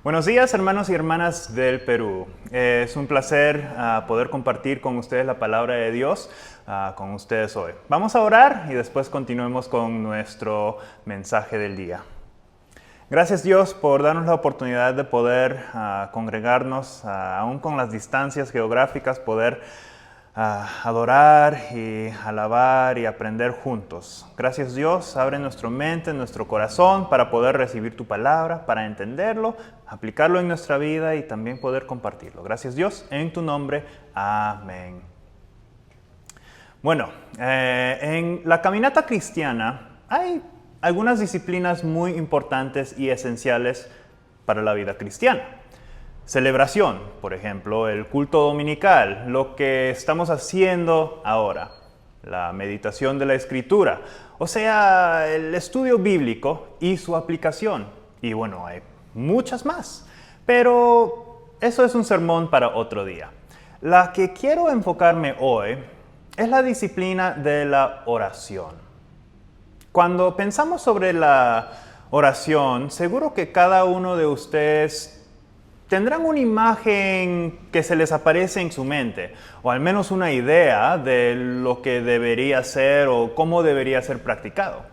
Buenos días, hermanos y hermanas del Perú. Es un placer poder compartir con ustedes la palabra de Dios con ustedes hoy. Vamos a orar y después continuemos con nuestro mensaje del día. Gracias Dios por darnos la oportunidad de poder congregarnos, aún con las distancias geográficas, poder adorar y alabar y aprender juntos. Gracias Dios, abre nuestra mente, nuestro corazón para poder recibir tu palabra, para entenderlo, aplicarlo en nuestra vida y también poder compartirlo. Gracias Dios, en tu nombre, amén. Bueno, en la caminata cristiana hay algunas disciplinas muy importantes y esenciales para la vida cristiana. Celebración, por ejemplo, el culto dominical, lo que estamos haciendo ahora, la meditación de la Escritura, o sea, el estudio bíblico y su aplicación. Y bueno, hay muchas más, pero eso es un sermón para otro día. La que quiero enfocarme hoy es la disciplina de la oración. Cuando pensamos sobre la oración, seguro que cada uno de ustedes tendrán una imagen que se les aparece en su mente, o al menos una idea de lo que debería ser o cómo debería ser practicado.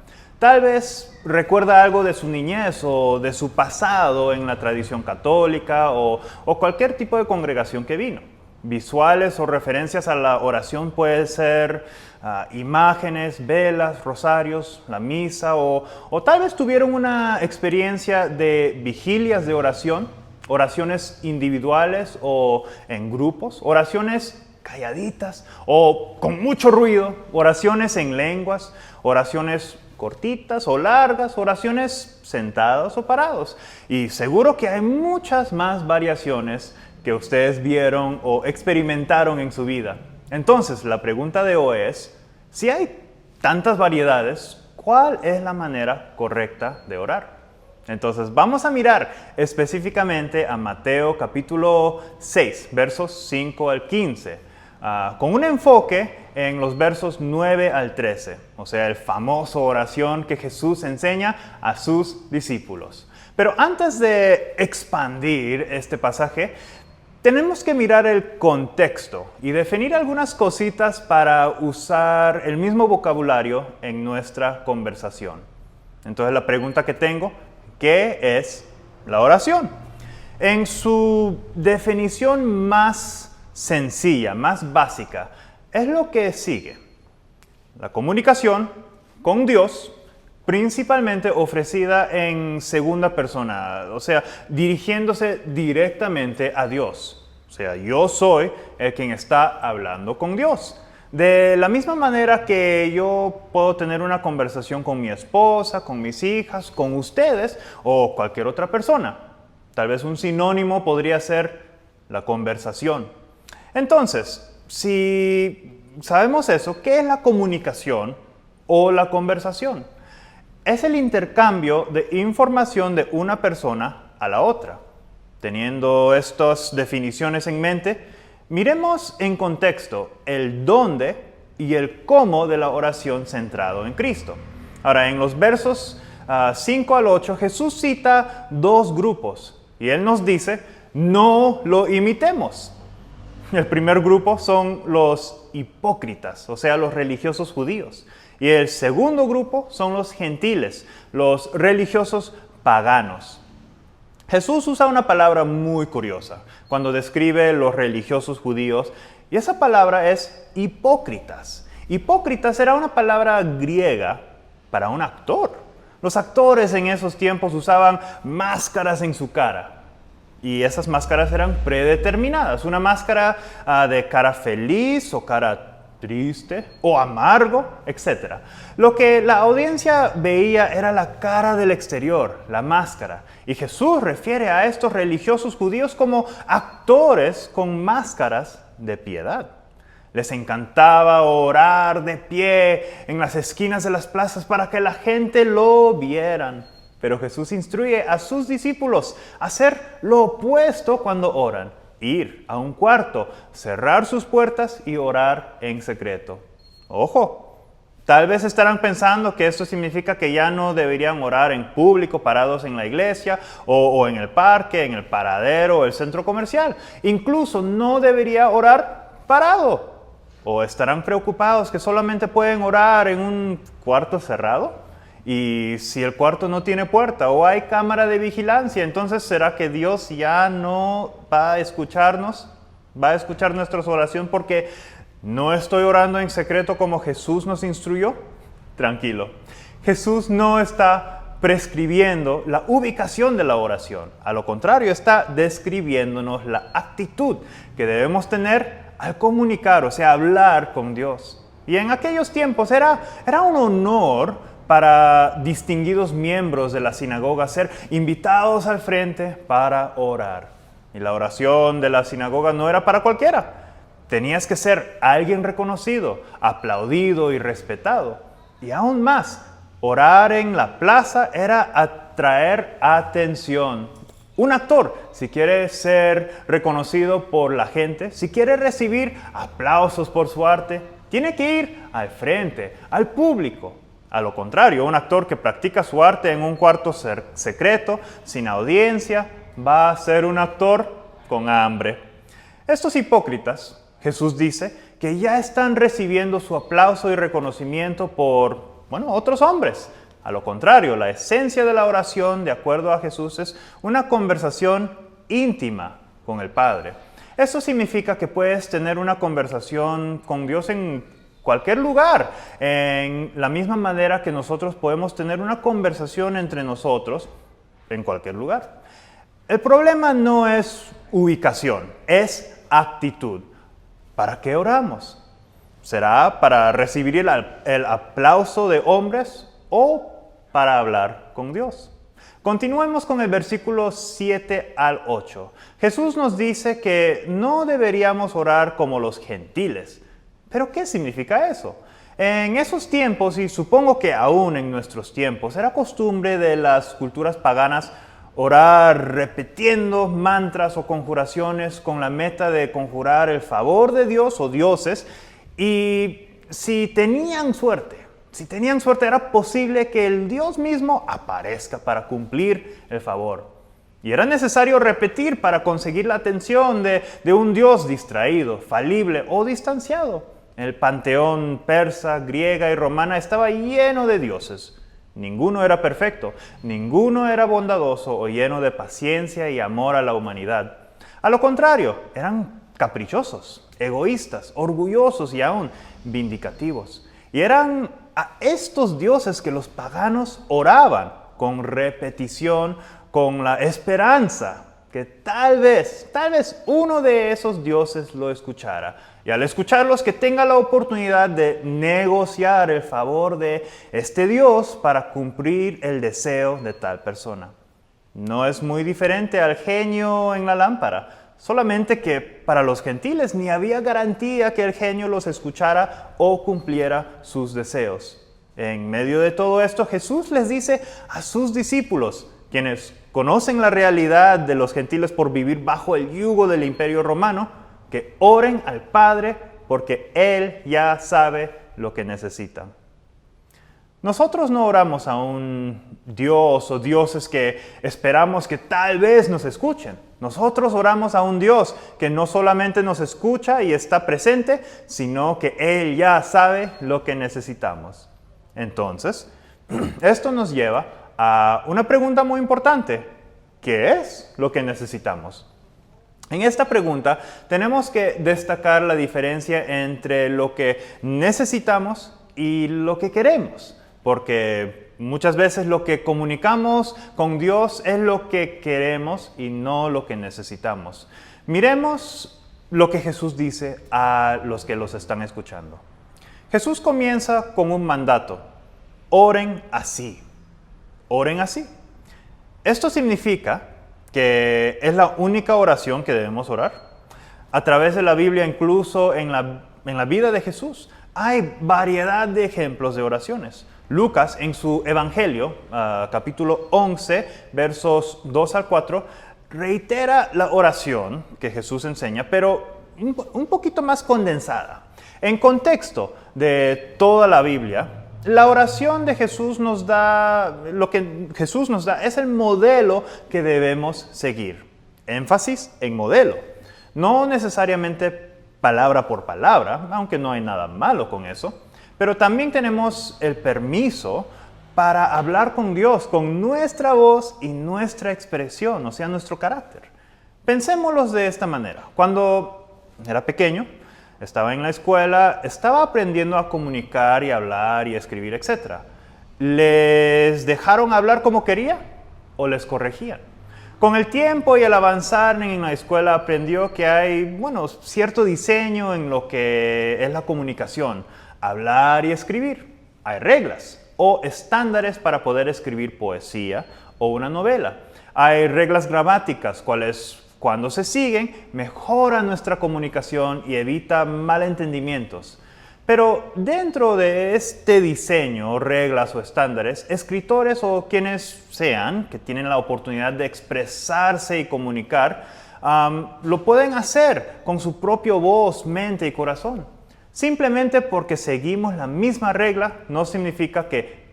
Tal vez recuerda algo de su niñez o de su pasado en la tradición católica o cualquier tipo de congregación que vino. Visuales o referencias a la oración pueden ser imágenes, velas, rosarios, la misa o tal vez tuvieron una experiencia de vigilias de oración, oraciones individuales o en grupos, oraciones calladitas o con mucho ruido, oraciones en lenguas, oraciones cortitas o largas, oraciones sentados o parados. Y seguro que hay muchas más variaciones que ustedes vieron o experimentaron en su vida. Entonces, la pregunta de hoy es, si hay tantas variedades, ¿cuál es la manera correcta de orar? Entonces, vamos a mirar específicamente a Mateo capítulo 6, versos 5 al 15, con un enfoque en los versos 9 al 13, o sea, el famoso oración que Jesús enseña a sus discípulos. Pero antes de expandir este pasaje, tenemos que mirar el contexto y definir algunas cositas para usar el mismo vocabulario en nuestra conversación. Entonces, la pregunta que tengo, ¿qué es la oración? En su definición más sencilla, más básica, es lo que sigue. La comunicación con Dios, principalmente ofrecida en segunda persona, o sea, dirigiéndose directamente a Dios. O sea, yo soy el quien está hablando con Dios. De la misma manera que yo puedo tener una conversación con mi esposa, con mis hijas, con ustedes o cualquier otra persona. Tal vez un sinónimo podría ser la conversación. Entonces, si sabemos eso, ¿qué es la comunicación o la conversación? Es el intercambio de información de una persona a la otra. Teniendo estas definiciones en mente, miremos en contexto el dónde y el cómo de la oración centrado en Cristo. Ahora, en los versos 5 al 8, Jesús cita dos grupos y Él nos dice, no lo imitemos. El primer grupo son los hipócritas, o sea, los religiosos judíos. Y el segundo grupo son los gentiles, los religiosos paganos. Jesús usa una palabra muy curiosa cuando describe los religiosos judíos, y esa palabra es hipócritas. Hipócritas era una palabra griega para un actor. Los actores en esos tiempos usaban máscaras en su cara, y esas máscaras eran predeterminadas. Una máscara de cara feliz o cara triste o amargo, etc. Lo que la audiencia veía era la cara del exterior, la máscara. Y Jesús refiere a estos religiosos judíos como actores con máscaras de piedad. Les encantaba orar de pie en las esquinas de las plazas para que la gente lo vieran. Pero Jesús instruye a sus discípulos a hacer lo opuesto cuando oran. Ir a un cuarto, cerrar sus puertas y orar en secreto. ¡Ojo! Tal vez estarán pensando que esto significa que ya no deberían orar en público, parados en la iglesia, o en el parque, en el paradero, o el centro comercial. Incluso no debería orar parado. O estarán preocupados que solamente pueden orar en un cuarto cerrado. Y si el cuarto no tiene puerta o hay cámara de vigilancia, entonces ¿será que Dios ya no va a escucharnos? ¿Va a escuchar nuestra oración porque no estoy orando en secreto como Jesús nos instruyó? Tranquilo. Jesús no está prescribiendo la ubicación de la oración. A lo contrario, está describiéndonos la actitud que debemos tener al comunicar, o sea, hablar con Dios. Y en aquellos tiempos era un honor para distinguidos miembros de la sinagoga ser invitados al frente para orar. Y la oración de la sinagoga no era para cualquiera. Tenías que ser alguien reconocido, aplaudido y respetado. Y aún más, orar en la plaza era atraer atención. Un actor, si quiere ser reconocido por la gente, si quiere recibir aplausos por su arte, tiene que ir al frente, al público. A lo contrario, un actor que practica su arte en un cuarto secreto, sin audiencia, va a ser un actor con hambre. Estos hipócritas, Jesús dice, que ya están recibiendo su aplauso y reconocimiento por, otros hombres. A lo contrario, la esencia de la oración, de acuerdo a Jesús, es una conversación íntima con el Padre. Eso significa que puedes tener una conversación con Dios en cualquier lugar, en la misma manera que nosotros podemos tener una conversación entre nosotros en cualquier lugar. El problema no es ubicación, es actitud. ¿Para qué oramos? ¿Será para recibir el aplauso de hombres o para hablar con Dios? Continuemos con el versículo 7 al 8. Jesús nos dice que no deberíamos orar como los gentiles. ¿Pero qué significa eso? En esos tiempos, y supongo que aún en nuestros tiempos, era costumbre de las culturas paganas orar repitiendo mantras o conjuraciones con la meta de conjurar el favor de Dios o dioses. Y si tenían suerte, era posible que el Dios mismo aparezca para cumplir el favor. Y era necesario repetir para conseguir la atención de un Dios distraído, falible o distanciado. El panteón persa, griega y romana estaba lleno de dioses. Ninguno era perfecto, ninguno era bondadoso o lleno de paciencia y amor a la humanidad. A lo contrario, eran caprichosos, egoístas, orgullosos y aún vindicativos. Y eran a estos dioses que los paganos oraban con repetición, con la esperanza que tal vez uno de esos dioses lo escuchara. Y al escucharlos, que tenga la oportunidad de negociar el favor de este Dios para cumplir el deseo de tal persona. No es muy diferente al genio en la lámpara, solamente que para los gentiles ni había garantía que el genio los escuchara o cumpliera sus deseos. En medio de todo esto, Jesús les dice a sus discípulos, quienes conocen la realidad de los gentiles por vivir bajo el yugo del Imperio Romano, que oren al Padre porque Él ya sabe lo que necesitan. Nosotros no oramos a un Dios o dioses que esperamos que tal vez nos escuchen. Nosotros oramos a un Dios que no solamente nos escucha y está presente, sino que Él ya sabe lo que necesitamos. Entonces, esto nos lleva a una pregunta muy importante. ¿Qué es lo que necesitamos? En esta pregunta tenemos que destacar la diferencia entre lo que necesitamos y lo que queremos, porque muchas veces lo que comunicamos con Dios es lo que queremos y no lo que necesitamos. Miremos lo que Jesús dice a los que los están escuchando. Jesús comienza con un mandato: oren así. Oren así. Esto significa que es la única oración que debemos orar. A través de la Biblia, incluso en la vida de Jesús, hay variedad de ejemplos de oraciones. Lucas, en su Evangelio, capítulo 11, versos 2 al 4, reitera la oración que Jesús enseña, pero un poquito más condensada. En contexto de toda la Biblia, la oración de Jesús nos da, lo que Jesús nos da es el modelo que debemos seguir. Énfasis en modelo. No necesariamente palabra por palabra, aunque no hay nada malo con eso, pero también tenemos el permiso para hablar con Dios, con nuestra voz y nuestra expresión, o sea, nuestro carácter. Pensémoslo de esta manera. Cuando era pequeño, estaba en la escuela, estaba aprendiendo a comunicar y hablar y escribir, etc. ¿Les dejaron hablar como quería o les corregían? Con el tiempo y al avanzar en la escuela aprendió que hay, cierto diseño en lo que es la comunicación, hablar y escribir. Hay reglas o estándares para poder escribir poesía o una novela. Hay reglas gramáticas, cuales cuando se siguen mejoran nuestra comunicación y evita malentendimientos. Pero dentro de este diseño, reglas o estándares, escritores o quienes sean que tienen la oportunidad de expresarse y comunicar, lo pueden hacer con su propia voz, mente y corazón. Simplemente porque seguimos la misma regla no significa que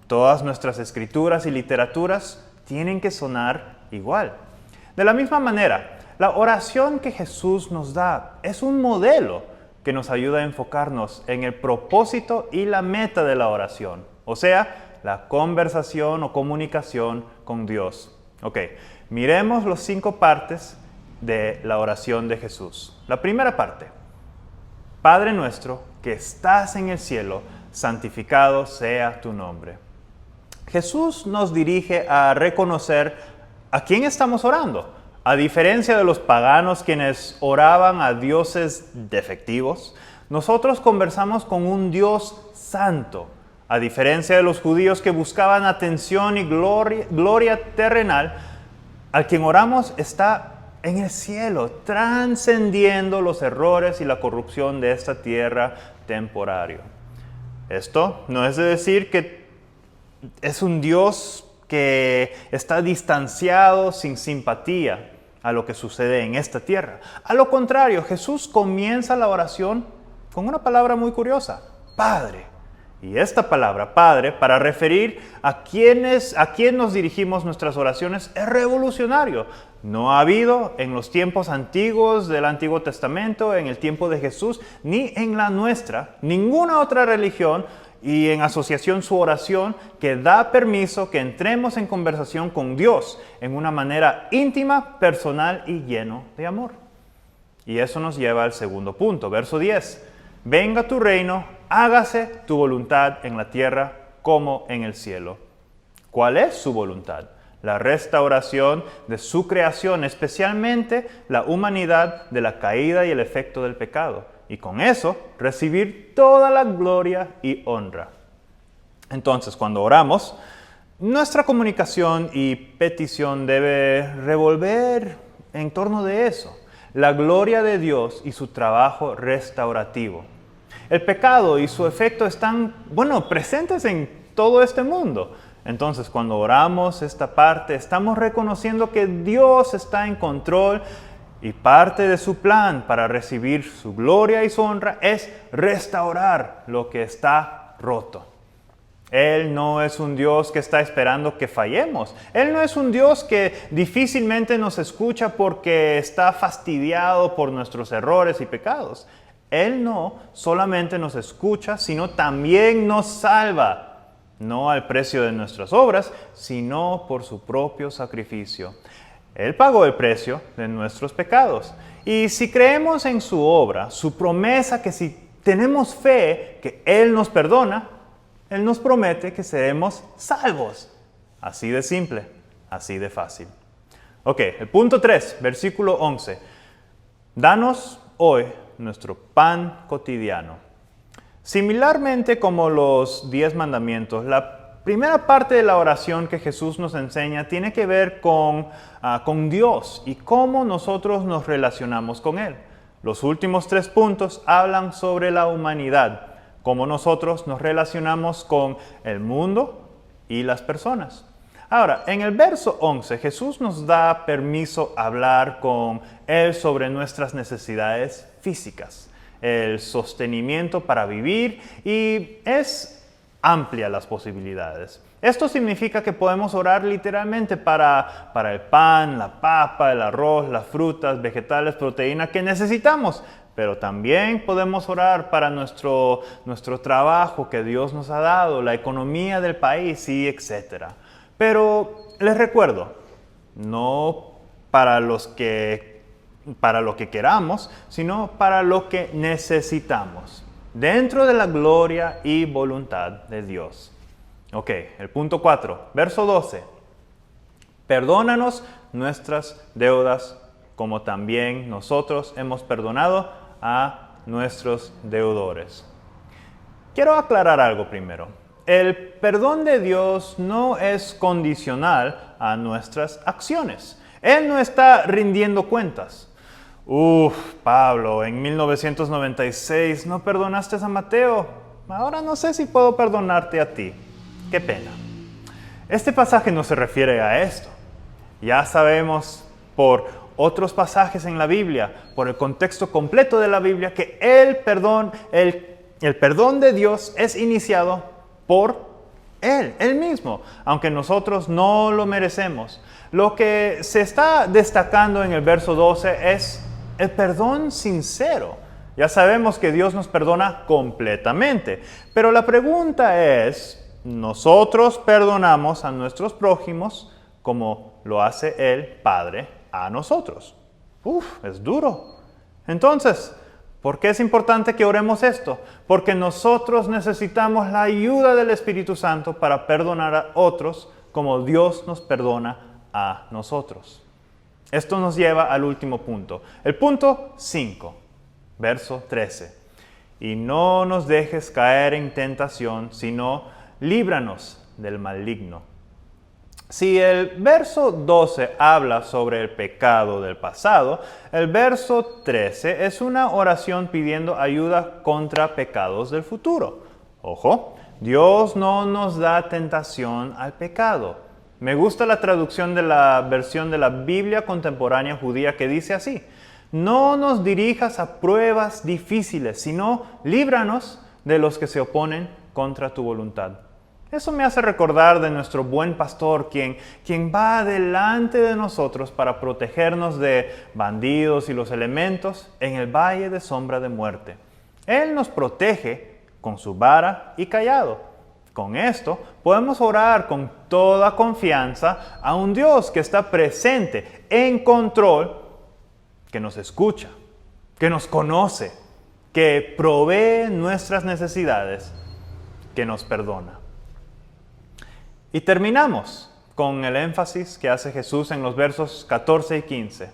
todas nuestras escrituras y literaturas tienen que sonar igual. De la misma manera, la oración que Jesús nos da es un modelo que nos ayuda a enfocarnos en el propósito y la meta de la oración, o sea, la conversación o comunicación con Dios. Ok, miremos las 5 partes de la oración de Jesús. La primera parte: Padre nuestro que estás en el cielo, santificado sea tu nombre. Jesús nos dirige a reconocer a quién estamos orando. A diferencia de los paganos quienes oraban a dioses defectivos, nosotros conversamos con un Dios santo. A diferencia de los judíos que buscaban atención y gloria terrenal, al quien oramos está en el cielo, trascendiendo los errores y la corrupción de esta tierra temporaria. Esto no es de decir que es un Dios que está distanciado, sin simpatía a lo que sucede en esta tierra. A lo contrario, Jesús comienza la oración con una palabra muy curiosa: Padre. Y esta palabra, Padre, para referir a quién nos dirigimos nuestras oraciones, es revolucionario. No ha habido en los tiempos antiguos del Antiguo Testamento, en el tiempo de Jesús, ni en la nuestra, ninguna otra religión y en asociación su oración que da permiso que entremos en conversación con Dios en una manera íntima, personal y lleno de amor. Y eso nos lleva al segundo punto, verso 10. Venga tu reino, hágase tu voluntad en la tierra como en el cielo. ¿Cuál es su voluntad? La restauración de su creación, especialmente la humanidad de la caída y el efecto del pecado. Y con eso, recibir toda la gloria y honra. Entonces, cuando oramos, nuestra comunicación y petición debe revolver en torno de eso: la gloria de Dios y su trabajo restaurativo. El pecado y su efecto están, presentes en todo este mundo. Entonces, cuando oramos esta parte, estamos reconociendo que Dios está en control y parte de su plan para recibir su gloria y su honra es restaurar lo que está roto. Él no es un Dios que está esperando que fallemos. Él no es un Dios que difícilmente nos escucha porque está fastidiado por nuestros errores y pecados. Él no solamente nos escucha, sino también nos salva. No al precio de nuestras obras, sino por su propio sacrificio. Él pagó el precio de nuestros pecados. Y si creemos en su obra, su promesa que si tenemos fe que Él nos perdona, Él nos promete que seremos salvos. Así de simple, así de fácil. Ok, el punto 3, versículo 11. Danos hoy nuestro pan cotidiano. Similarmente como los 10 mandamientos, la primera parte de la oración que Jesús nos enseña tiene que ver con Dios y cómo nosotros nos relacionamos con Él. Los últimos 3 puntos hablan sobre la humanidad, cómo nosotros nos relacionamos con el mundo y las personas. Ahora, en el verso 11, Jesús nos da permiso a hablar con Él sobre nuestras necesidades físicas, el sostenimiento para vivir, y es amplia las posibilidades. Esto significa que podemos orar literalmente para el pan, la papa, el arroz, las frutas, vegetales, proteínas que necesitamos. Pero también podemos orar para nuestro trabajo que Dios nos ha dado, la economía del país y etc. Pero les recuerdo, no para lo que queramos, sino para lo que necesitamos, dentro de la gloria y voluntad de Dios. Ok, el punto 4, verso 12. Perdónanos nuestras deudas, como también nosotros hemos perdonado a nuestros deudores. Quiero aclarar algo primero. El perdón de Dios no es condicional a nuestras acciones. Él no está rindiendo cuentas. Pablo, en 1996 no perdonaste a Mateo. Ahora no sé si puedo perdonarte a ti. Qué pena. Este pasaje no se refiere a esto. Ya sabemos por otros pasajes en la Biblia, por el contexto completo de la Biblia, que el perdón de Dios es iniciado por Él mismo, aunque nosotros no lo merecemos. Lo que se está destacando en el verso 12 es el perdón sincero. Ya sabemos que Dios nos perdona completamente, pero la pregunta es, ¿nosotros perdonamos a nuestros prójimos como lo hace el Padre a nosotros? Es duro. Entonces, ¿por qué es importante que oremos esto? Porque nosotros necesitamos la ayuda del Espíritu Santo para perdonar a otros como Dios nos perdona a nosotros. Esto nos lleva al último punto. El punto 5, verso 13. Y no nos dejes caer en tentación, sino líbranos del maligno. Si el verso 12 habla sobre el pecado del pasado, el verso 13 es una oración pidiendo ayuda contra pecados del futuro. Ojo, Dios no nos da tentación al pecado. Me gusta la traducción de la versión de la Biblia contemporánea judía que dice así: no nos dirijas a pruebas difíciles, sino líbranos de los que se oponen contra tu voluntad. Eso me hace recordar de nuestro buen pastor, quien va delante de nosotros para protegernos de bandidos y los elementos en el valle de sombra de muerte. Él nos protege con su vara y cayado. Con esto podemos orar con toda confianza a un Dios que está presente, en control, que nos escucha, que nos conoce, que provee nuestras necesidades, que nos perdona. Y terminamos con el énfasis que hace Jesús en los versos 14 y 15.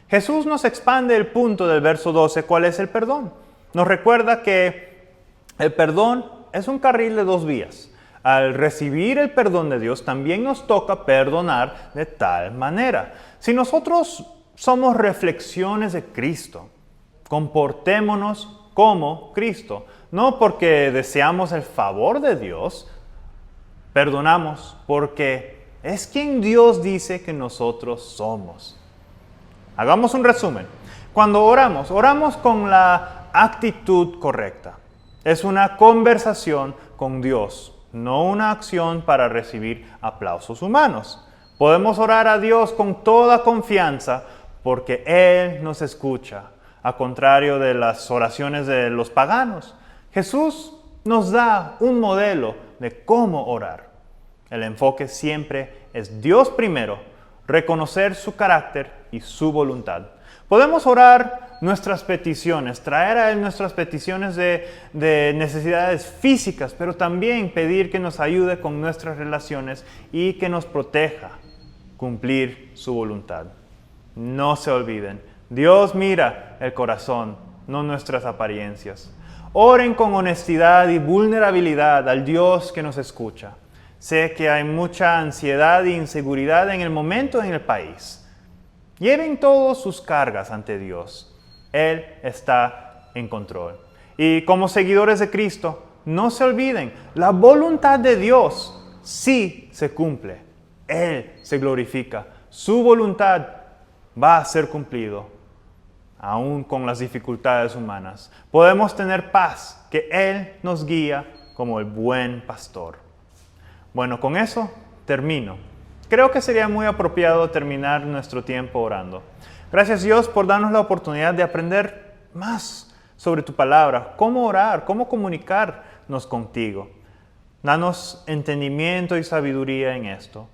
Jesús nos expande el punto del verso 12, ¿cuál es el perdón? Nos recuerda que el perdón es un carril de dos vías. Al recibir el perdón de Dios, también nos toca perdonar de tal manera. Si nosotros somos reflexiones de Cristo, comportémonos como Cristo, no porque deseamos el favor de Dios. Perdonamos porque es quien Dios dice que nosotros somos. Hagamos un resumen. Cuando oramos con la actitud correcta. Es una conversación con Dios, no una acción para recibir aplausos humanos. Podemos orar a Dios con toda confianza porque Él nos escucha, a contrario de las oraciones de los paganos. Jesús nos da un modelo de cómo orar. El enfoque siempre es Dios primero, reconocer su carácter y su voluntad. Podemos orar nuestras peticiones, traer a Él nuestras peticiones de necesidades físicas, pero también pedir que nos ayude con nuestras relaciones y que nos proteja, cumplir su voluntad. No se olviden, Dios mira el corazón, no nuestras apariencias. Oren con honestidad y vulnerabilidad al Dios que nos escucha. Sé que hay mucha ansiedad e inseguridad en el momento en el país. Lleven todas sus cargas ante Dios. Él está en control. Y como seguidores de Cristo, no se olviden, la voluntad de Dios sí se cumple. Él se glorifica. Su voluntad va a ser cumplido, aún con las dificultades humanas. Podemos tener paz, que Él nos guía como el buen pastor. Bueno, con eso termino. Creo que sería muy apropiado terminar nuestro tiempo orando. Gracias Dios por darnos la oportunidad de aprender más sobre tu palabra, cómo orar, cómo comunicarnos contigo. Danos entendimiento y sabiduría en esto.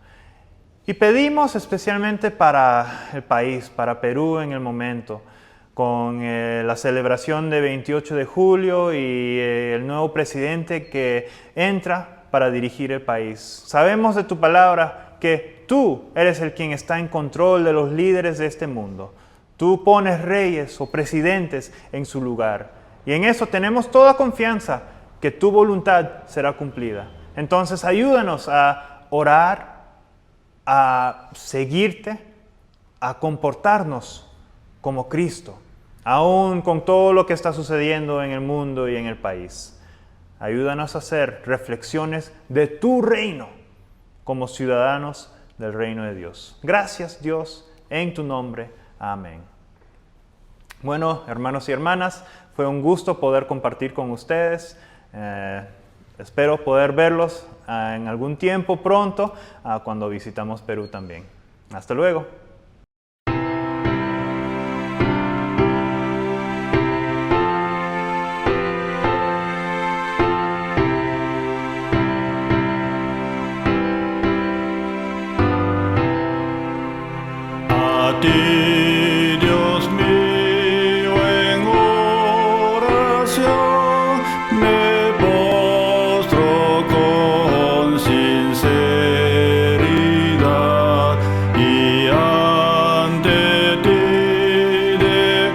Y pedimos especialmente para el país, para Perú en el momento, con la celebración de 28 de julio y el nuevo presidente que entra para dirigir el país. Sabemos de tu palabra que tú eres el quien está en control de los líderes de este mundo. Tú pones reyes o presidentes en su lugar. Y en eso tenemos toda confianza que tu voluntad será cumplida. Entonces ayúdanos a orar, a seguirte, a comportarnos como Cristo, aún con todo lo que está sucediendo en el mundo y en el país. Ayúdanos a hacer reflexiones de tu reino como ciudadanos del reino de Dios. Gracias, Dios, en tu nombre. Amén. Bueno, hermanos y hermanas, fue un gusto poder compartir con ustedes. Espero poder verlos en algún tiempo pronto, cuando visitamos Perú también. Hasta luego. A ti, Dios mío, en oración me postro con sinceridad y ante ti de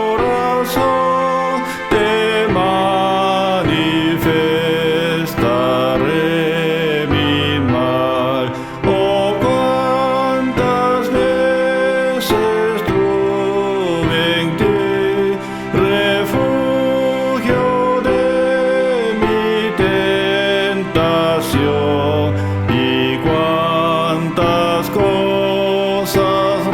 corazón te manifestaré mi mal. Oh, cuántas veces tuve en ti refugio de mi tentación, y cuántas cosas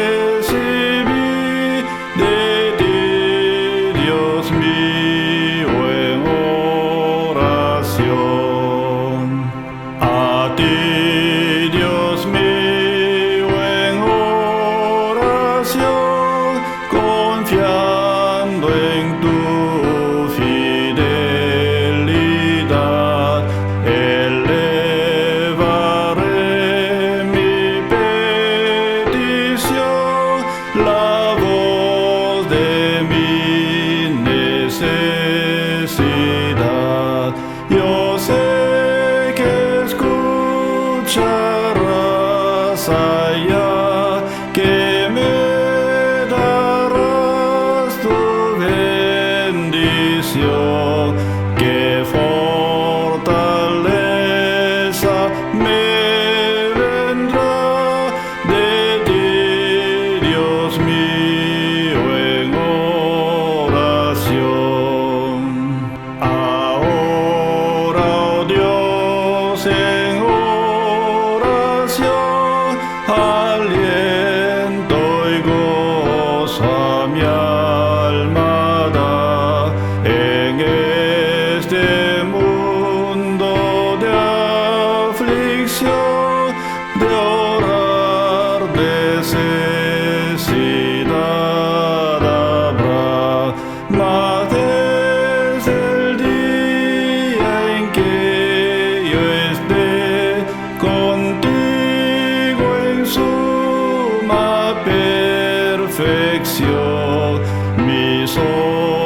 recibí de ti, Dios mío, en oración. A ti, Dios mío, en oración, confiando en tu fidelidad, elevaré mi petición, la voz de mi necesidad. Yo sé que escucharás allá, que me darás tu bendición, que fortaleza me vendrá de ti, Dios mío, en oración. Ahora, oh Dios, en oración, aliento y gozo a mi alma da, en este mundo de aflicción, de orar necesidad habrá, mas desde el día en que yo esté contigo en suma perfección, mis ojos